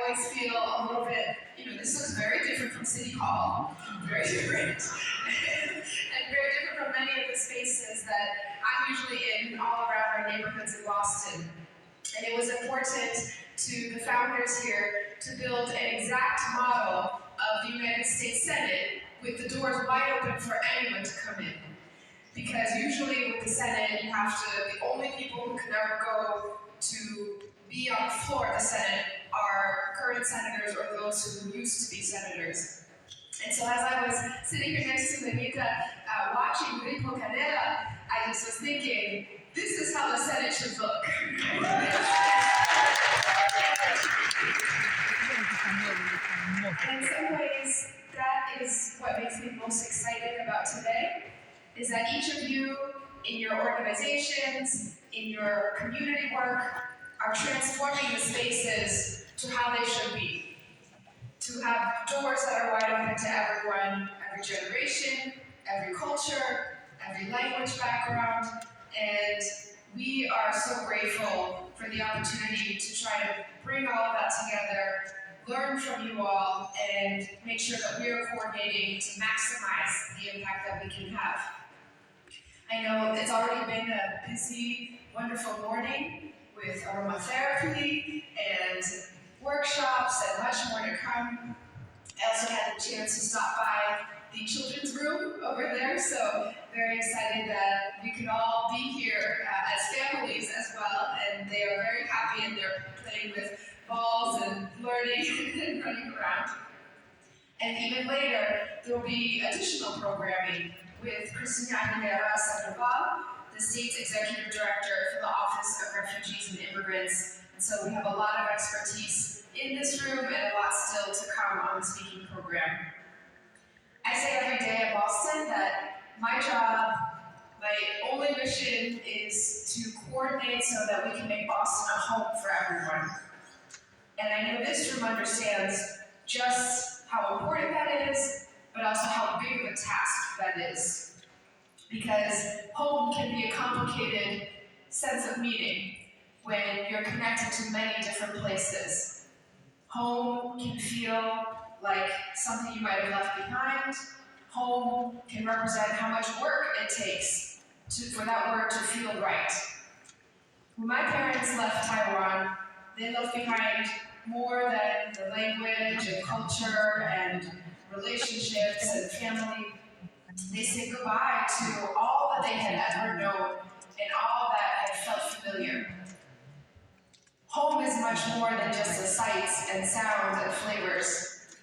always feel a little bit, this looks very different from City Hall, very different, and very different from many of the spaces that I'm usually in all around our neighborhoods in Boston. And it was important to the founders here to build an exact model of the United States Senate with the doors wide open for anyone to come in. Because usually with the Senate, the only people who can ever go to be on the floor of the Senate are current senators or those who used to be senators. And so as I was sitting here next to Lenita watching Rico Canela, I just was thinking, this is how the Senate should look. And in some ways, that is what makes me most excited about today, is that each of you in your organizations, in your community work, are transforming the spaces to how they should be. To have doors that are wide open to everyone, every generation, every culture, every language background, and we are so grateful for the opportunity to try to bring all of that together, learn from you all, and make sure that we are coordinating to maximize the impact that we can have. I know it's already been a busy, wonderful morning with aromatherapy and workshops and much more to come. I also had the chance to stop by the children's room over there, so very excited that we could all be here as families as well, and they are very happy and they're playing with balls and learning and running around. And even later, there will be additional programming with Cristina Aguilera Sandoval, the state's executive director for the Office of Refugees and Immigrants. And so we have a lot of expertise in this room and a lot still to come on the speaking program. I say every day in Boston that my job, my only mission is to coordinate so that we can make Boston a home for everyone. And I know this room understands just how important that is, but also how big of a task that is. Because home can be a complicated sense of meaning when you're connected to many different places. Home can feel like something you might have left behind. Home can represent how much work it takes for that word to feel right. When my parents left Taiwan, they left behind more than the language and culture and relationships and family. They said goodbye to all that they had ever known and all that had felt familiar. Home is much more than just the sights and sounds and flavors.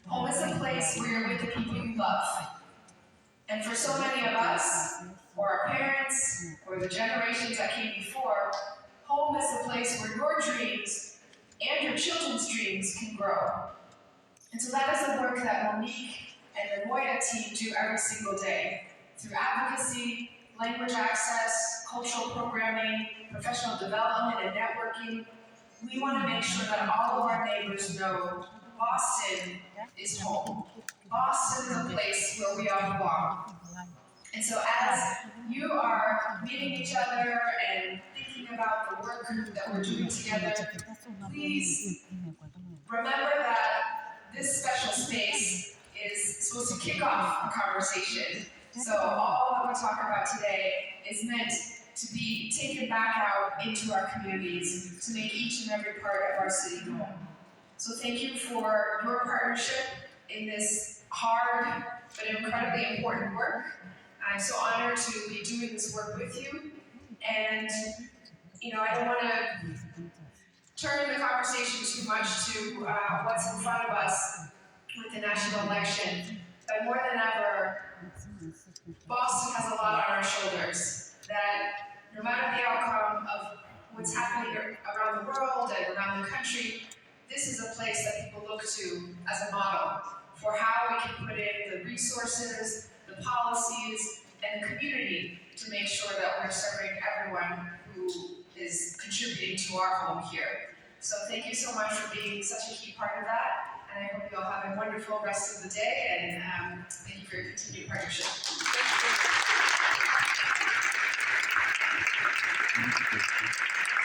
Home is a place where you're with the people you love. And for so many of us, or our parents, or the generations that came before, home is the place where your dreams and your children's dreams can grow. And so that is the work that Monique and the Moya team do every single day. Through advocacy, language access, cultural programming, professional development, and networking, we want to make sure that all of our neighbors know Boston is home. Boston is a place where we all belong. And so as you are meeting each other and thinking about the work that we're doing together, please remember that this special space is supposed to kick off a conversation. So all that we talk about today is meant to be taken back out into our communities to make each and every part of our city home. So thank you for your partnership in this hard but incredibly important work. I'm so honored to be doing this work with you. And I don't want to turn the conversation too much to what's in front of us with the national election. But more than ever, Boston has a lot on our shoulders. That no matter the outcome of what's happening around the world and around the country, this is a place that people look to as a model for how we can put in the resources, the policies, and the community to make sure that we're serving everyone who is contributing to our home here. So thank you so much for being such a key part of that, and I hope you all have a wonderful rest of the day, and thank you for your continued partnership. Thank you.